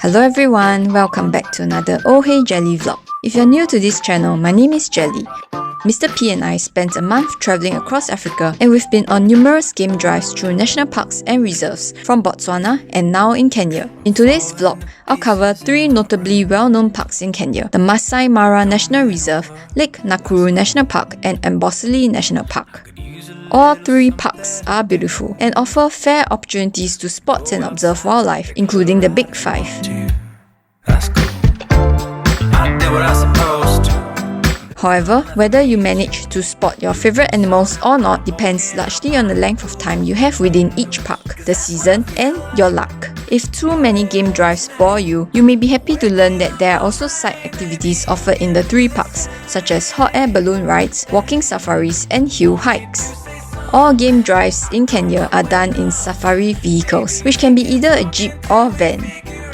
Hello everyone, welcome back to another Oh Hey Jelly vlog. If you're new to this channel, my name is Jelly. Mr. P and I spent a month travelling across Africa and we've been on numerous game drives through national parks and reserves from Botswana and now in Kenya. In today's vlog, I'll cover 3 notably well-known parks in Kenya: the Maasai Mara National Reserve, Lake Nakuru National Park and Amboseli National Park. All 3 parks are beautiful and offer fair opportunities to spot and observe wildlife, including the Big 5. However, whether you manage to spot your favourite animals or not depends largely on the length of time you have within each park, the season, and your luck. If too many game drives bore you, you may be happy to learn that there are also side activities offered in the 3 parks, such as hot air balloon rides, walking safaris, and hill hikes. All game drives in Kenya are done in safari vehicles, which can be either a jeep or van.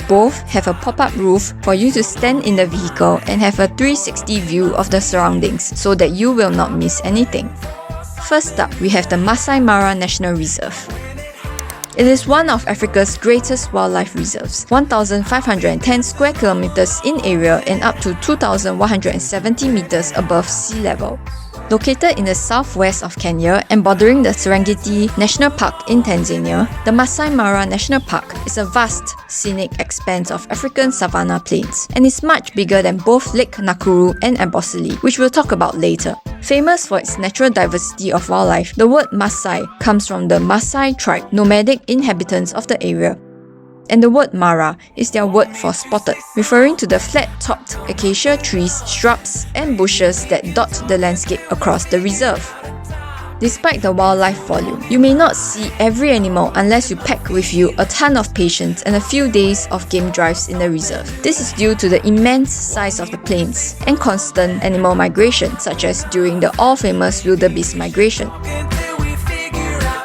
Both have a pop-up roof for you to stand in the vehicle and have a 360 view of the surroundings so that you will not miss anything. First up, we have the Maasai Mara National Reserve. It is one of Africa's greatest wildlife reserves, 1,510 square kilometers in area and up to 2,170 meters above sea level. Located in the southwest of Kenya and bordering the Serengeti National Park in Tanzania, the Maasai Mara National Park is a vast, scenic expanse of African savanna plains and is much bigger than both Lake Nakuru and Amboseli, which we'll talk about later. Famous for its natural diversity of wildlife, the word Maasai comes from the Maasai tribe, nomadic inhabitants of the area. And the word Mara is their word for spotted, referring to the flat-topped acacia trees, shrubs, and bushes that dot the landscape across the reserve. Despite the wildlife volume, you may not see every animal unless you pack with you a ton of patience and a few days of game drives in the reserve. This is due to the immense size of the plains and constant animal migration, such as during the all-famous wildebeest migration.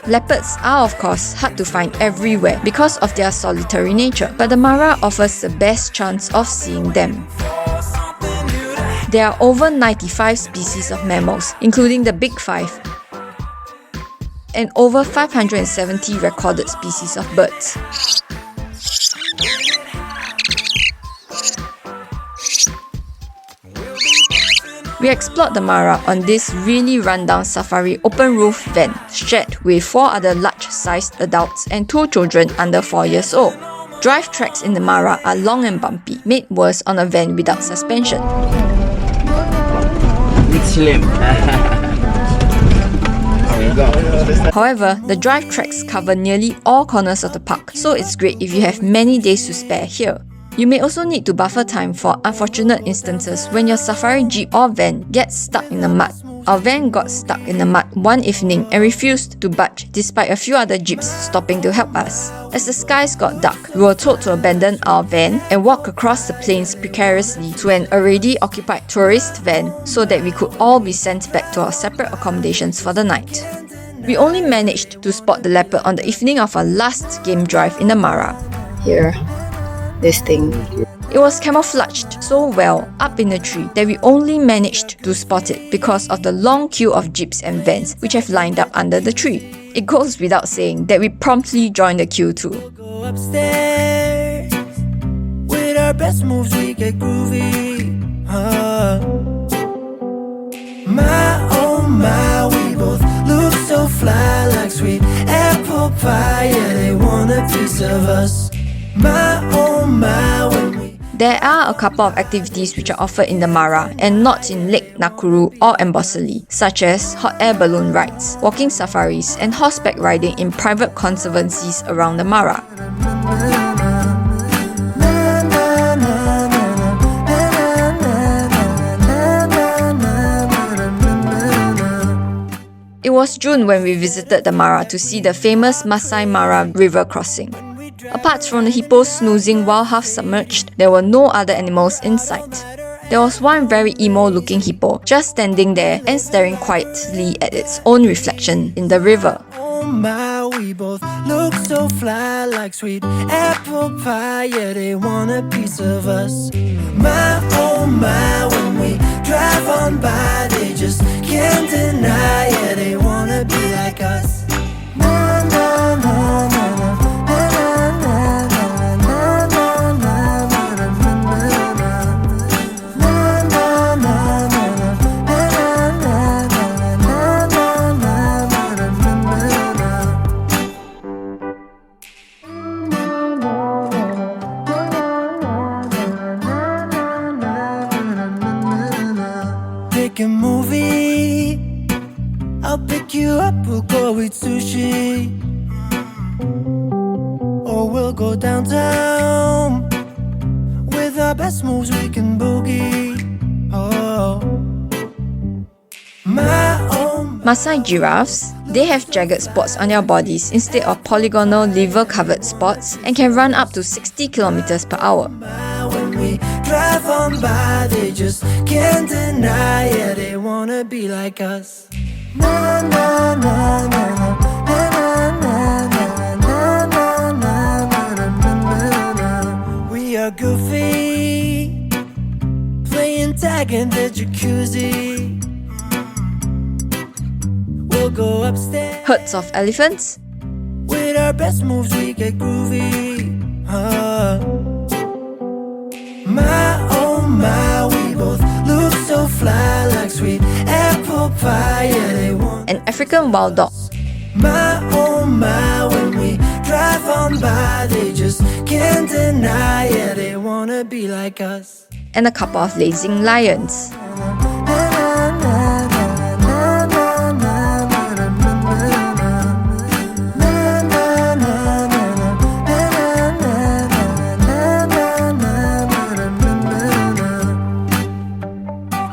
Leopards are of course hard to find everywhere because of their solitary nature, but the Mara offers the best chance of seeing them. There are over 95 species of mammals, including the Big 5, and over 570 recorded species of birds. We explored the Mara on this really rundown safari open-roof van shared with 4 other large-sized adults and 2 children under 4 years old. Drive tracks in the Mara are long and bumpy, made worse on a van without suspension. It's slim. However, the drive tracks cover nearly all corners of the park, so it's great if you have many days to spare here. You may also need to buffer time for unfortunate instances when your safari jeep or van gets stuck in the mud. Our van got stuck in the mud one evening and refused to budge despite a few other jeeps stopping to help us. As the skies got dark, we were told to abandon our van and walk across the plains precariously to an already occupied tourist van so that we could all be sent back to our separate accommodations for the night. We only managed to spot the leopard on the evening of our last game drive in the Mara. Here. This thing. It was camouflaged so well up in the tree that we only managed to spot it because of the long queue of jeeps and vans which have lined up under the tree. It goes without saying that we promptly joined the queue too. Go upstairs. With our best moves we get groovy. My oh my, we both look so fly like sweet apple pie. Yeah, they want a piece of us. My oh my, when we... There are a couple of activities which are offered in the Mara and not in Lake Nakuru or Amboseli, such as hot air balloon rides, walking safaris, and horseback riding in private conservancies around the Mara. It was June when we visited the Mara to see the famous Maasai Mara river crossing. Apart from the hippos snoozing while half-submerged, there were no other animals in sight. There was one very emo-looking hippo just standing there and staring quietly at its own reflection in the river. Oh my, we both look so fly like sweet apple pie. Yeah, they want a piece of us. My oh my, when we drive on by, they just can't deny. Yeah, they wanna be like us. Na, na, na, na, na, na, na, na, na, na, na. go downtown. With our best moves we can boogie. Oh, my own. Maasai giraffes, they have jagged spots on their bodies instead of polygonal liver-covered spots and can run up to 60 kilometers per hour. When we drive on by, they just can't deny it. Yeah, they wanna be like us. Na na na na na na na na na na na na. We are goofy, playing tag in the jacuzzi. We'll go upstairs. Herds of elephants, With our best moves we get groovy. My oh my, we both look so fly like sweet apple pie. Yeah, they want an African wild dog, my oh my. When we drive on by, they just can't deny. Yeah, they wanna be like us. and a couple of lazing lions.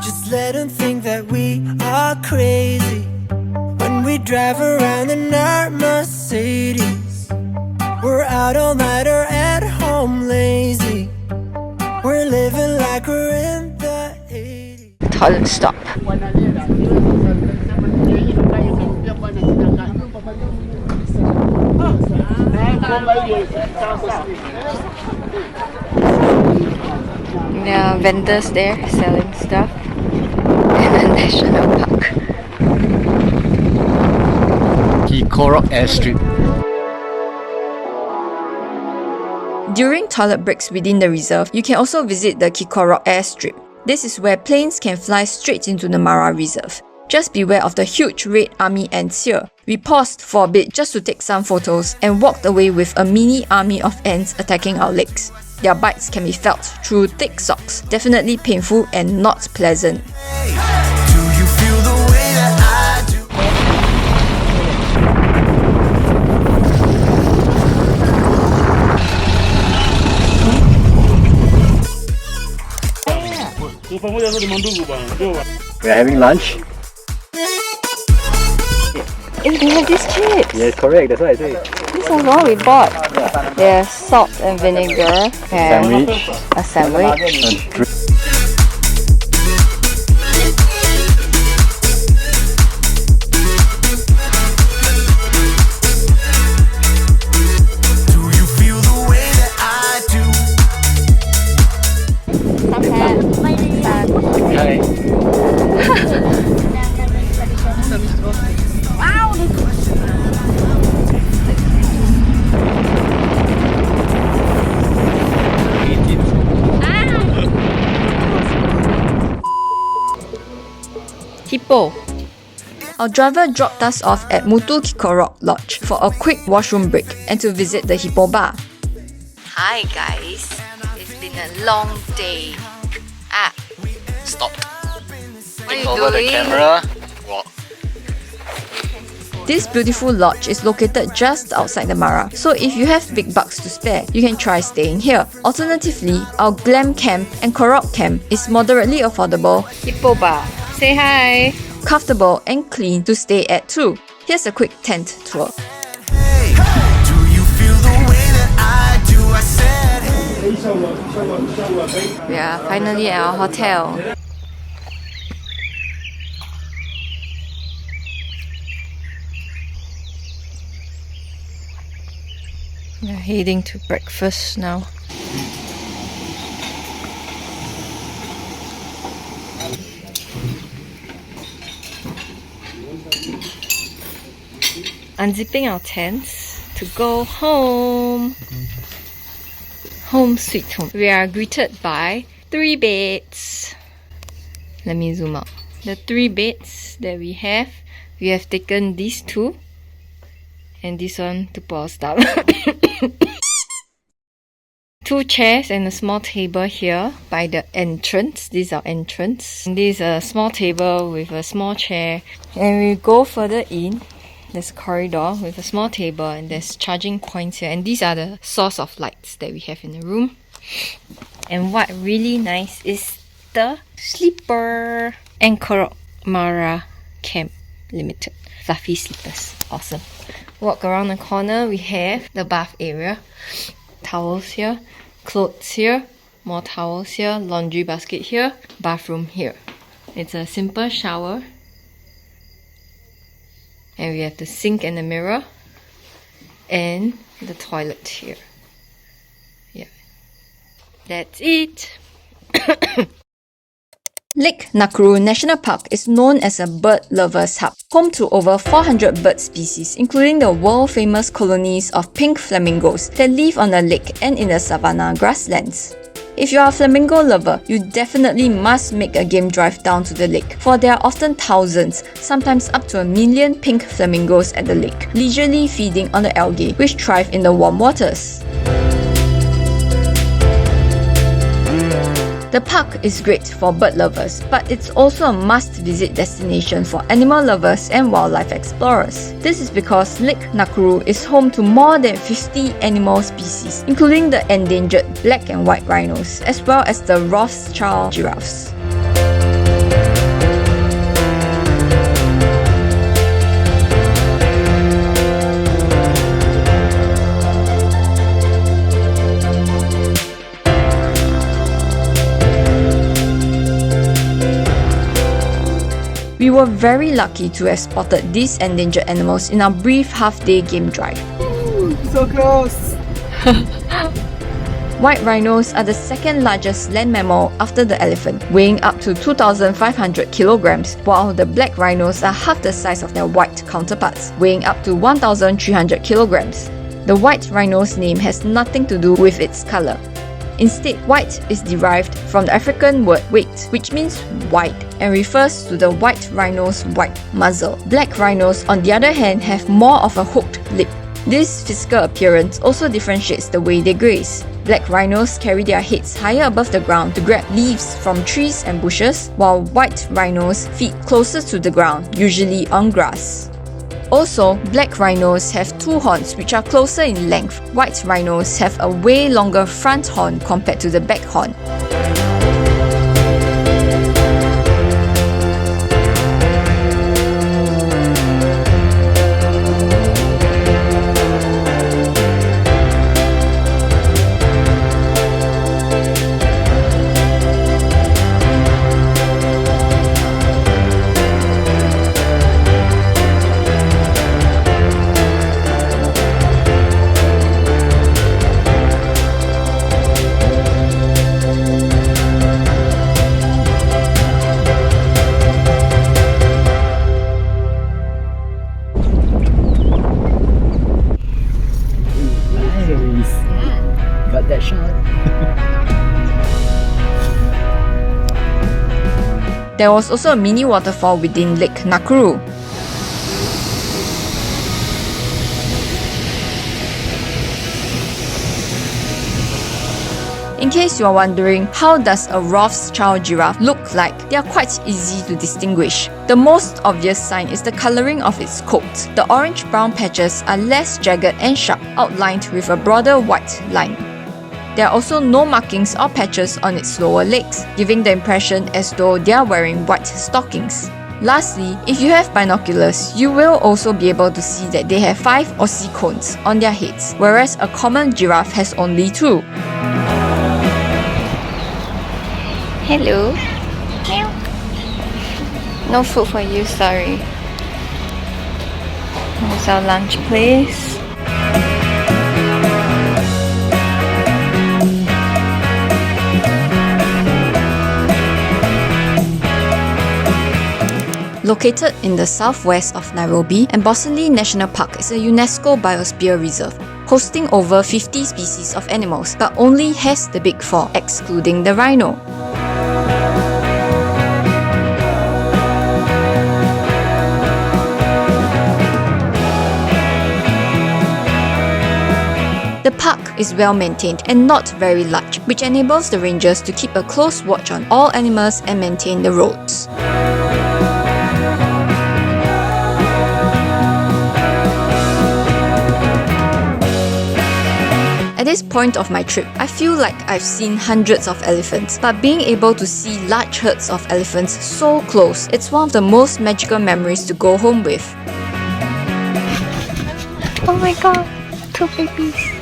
Just let them think that we are crazy when we drive around in our Mercedes. We're out all night or at home lazy. We're living like we're in the 80s. Toilet stop. There are vendors there selling stuff in a national park. Nakuru Airstrip. During toilet breaks within the reserve, you can also visit the Nakuru Airstrip. This is where planes can fly straight into the Mara Reserve. Just beware of the huge red army ants here. We paused for a bit just to take some photos and walked away with a mini army of ants attacking our legs. Their bites can be felt through thick socks, definitely painful and not pleasant. Do you feel the way that I do? We're having lunch. Hey, they have these chips! Yes, correct. That's what I say. This is what we bought. There's salt and vinegar and Sandwich. a sandwich. And drink. Do you feel the way that I do? Hi. Hippo. Our driver dropped us off at Mutu Kikorok Lodge for a quick washroom break and to visit the Hippo Bar. Hi guys, it's been a long day. Stop. What are Take you over doing? the camera. Walk. This beautiful lodge is located just outside the Mara, so if you have big bucks to spare, you can try staying here. Alternatively, our glam camp and Korok camp is moderately affordable, Hippo Bar. Say hi. comfortable and clean to stay at too. Here's a quick tent tour. Hey, do you feel the way that I do? I said, hey. We are finally at our hotel. We are heading to breakfast now. Unzipping our tents to go home. Home sweet home. We are greeted by 3 beds. Let me zoom out. The 3 beds that we have taken these 2 and this one to put our stuff. 2 chairs and a small table here by the entrance. This is our entrance. And this is a small table with a small chair. And we go further in. there's a corridor with a small table and there's charging points here, and these are the source of lights that we have in the room. And what really nice is the sleeper. Nakuru Mara Camp Limited. Fluffy slippers. Awesome. Walk around the corner, we have the bath area. Towels here, clothes here, more towels here, laundry basket here, bathroom here. It's a simple shower. And we have the sink and the mirror. And the toilet here. Yeah. That's it. Lake Nakuru National Park is known as a bird lovers hub, home to over 400 bird species, including the world-famous colonies of pink flamingos that live on the lake and in the savanna grasslands. If you are a flamingo lover, you definitely must make a game drive down to the lake, for there are often thousands, sometimes up to 1 million pink flamingos at the lake, leisurely feeding on the algae which thrive in the warm waters. The park is great for bird lovers, but it's also a must-visit destination for animal lovers and wildlife explorers. This is because Lake Nakuru is home to more than 50 animal species, including the endangered black and white rhinos, as well as the Rothschild giraffes. We were very lucky to have spotted these endangered animals in our brief half-day game drive. So close! White rhinos are the second largest land mammal after the elephant, weighing up to 2,500 kilograms, while the black rhinos are half the size of their white counterparts, weighing up to 1,300 kilograms. The white rhino's name has nothing to do with its color. Instead, white is derived from the African word wait, which means white and refers to the white rhino's white muzzle. Black rhinos, on the other hand, have more of a hooked lip. This physical appearance also differentiates the way they graze. Black rhinos carry their heads higher above the ground to grab leaves from trees and bushes, while white rhinos feed closer to the ground, usually on grass. Also, black rhinos have two horns which are closer in length. White rhinos have a way longer front horn compared to the back horn. Got that shot. There was also a mini waterfall within Lake Nakuru. In case you are wondering, how does a Rothschild giraffe look like? They are quite easy to distinguish. The most obvious sign is the colouring of its coat. The orange-brown patches are less jagged and sharp, outlined with a broader white line. There are also no markings or patches on its lower legs, giving the impression as though they are wearing white stockings. Lastly, if you have binoculars, you will also be able to see that they have 5 Aussie cones on their heads, whereas a common giraffe has only 2. Hello. Meow. No food for you, sorry. Here's our lunch place. Located in the southwest of Nairobi, Amboseli National Park is a UNESCO Biosphere Reserve, hosting over 50 species of animals, but only has the big 4, excluding the rhino. The park is well maintained and not very large, which enables the rangers to keep a close watch on all animals and maintain the roads. At this point of my trip, I feel like I've seen hundreds of elephants, but being able to see large herds of elephants so close, it's one of the most magical memories to go home with. Oh my god, 2 babies.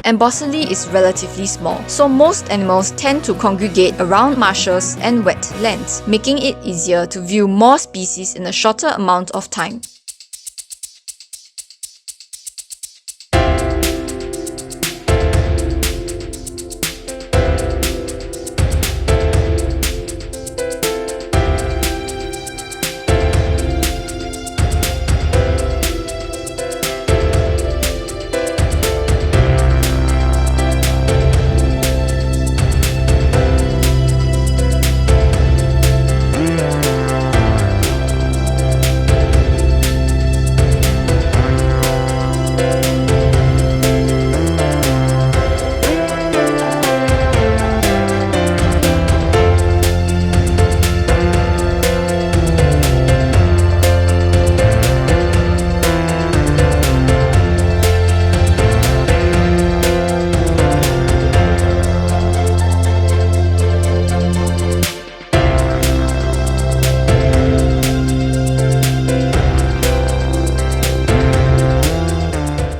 Amboseli is relatively small, so most animals tend to congregate around marshes and wetlands, making it easier to view more species in a shorter amount of time.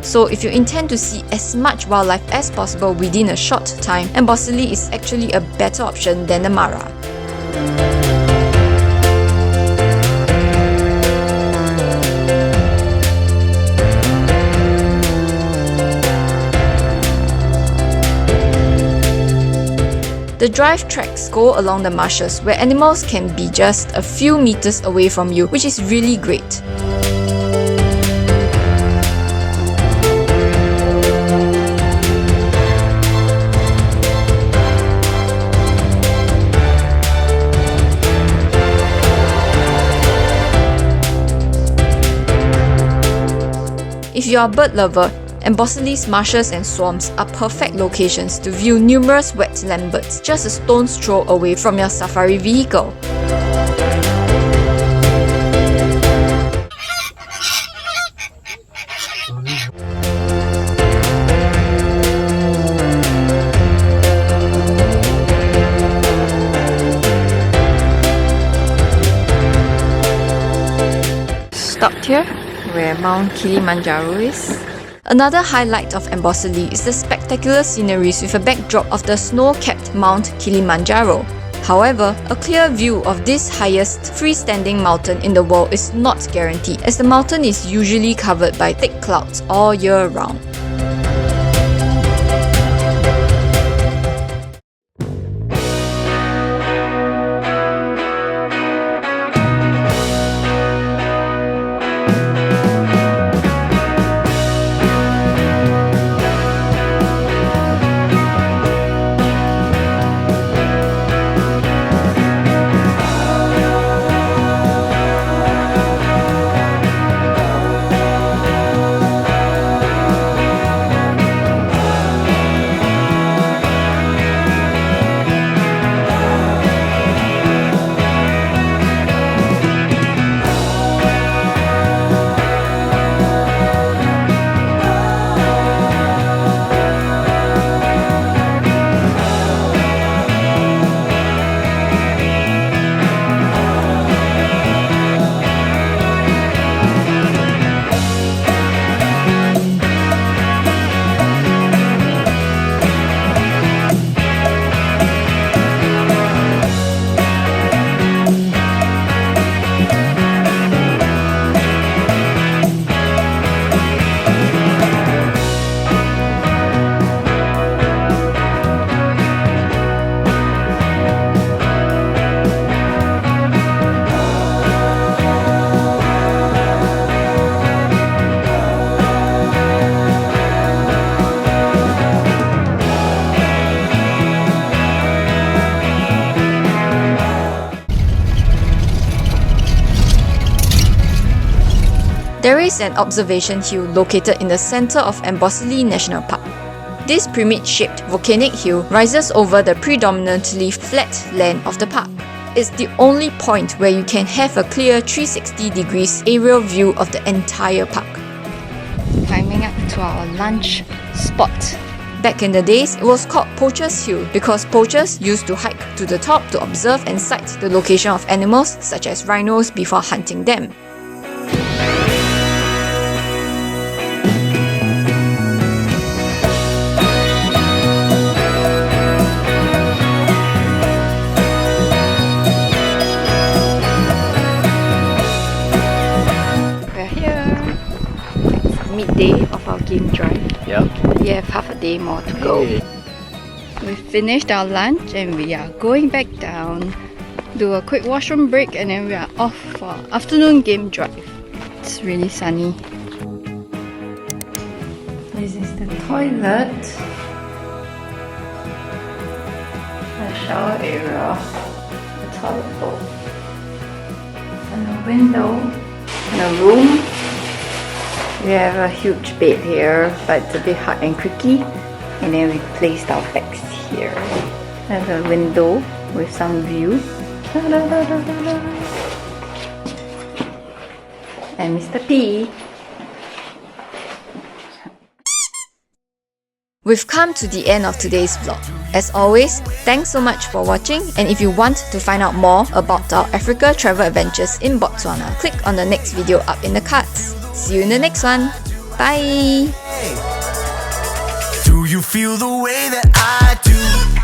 So if you intend to see as much wildlife as possible within a short time, Amboseli is actually a better option than the Mara. The drive tracks go along the marshes where animals can be just a few meters away from you, which is really great. If you are a bird lover, Amboseli's marshes and swamps are perfect locations to view numerous wetland birds just a stone's throw away from your safari vehicle. Stopped here, where Mount Kilimanjaro is. Another highlight of Amboseli is the spectacular sceneries with a backdrop of the snow-capped Mount Kilimanjaro. However, a clear view of this highest freestanding mountain in the world is not guaranteed, as the mountain is usually covered by thick clouds all year round. There is an observation hill located in the center of Amboseli National Park. This pyramid-shaped volcanic hill rises over the predominantly flat land of the park. It's the only point where you can have a clear 360 degrees aerial view of the entire park. Climbing up to our lunch spot. Back in the days, it was called Poacher's Hill because poachers used to hike to the top to observe and sight the location of animals such as rhinos before hunting them. Midday of our game drive. Yep. We have half a day more to go. We've finished our lunch and we are going back down, do a quick washroom break, and then we are off for our afternoon game drive. It's really sunny. This is the toilet, the shower area, the toilet bowl, and a window, and a room. We have a huge bed here, but it's a bit hard and creaky. And then we placed our bags here. There's a window with some view. And Mr. P. We've come to the end of today's vlog. As always, thanks so much for watching, and if you want to find out more about our Africa travel adventures in Botswana, click on the next video up in the cards. See you in the next one. Bye! Do you feel the way that I do?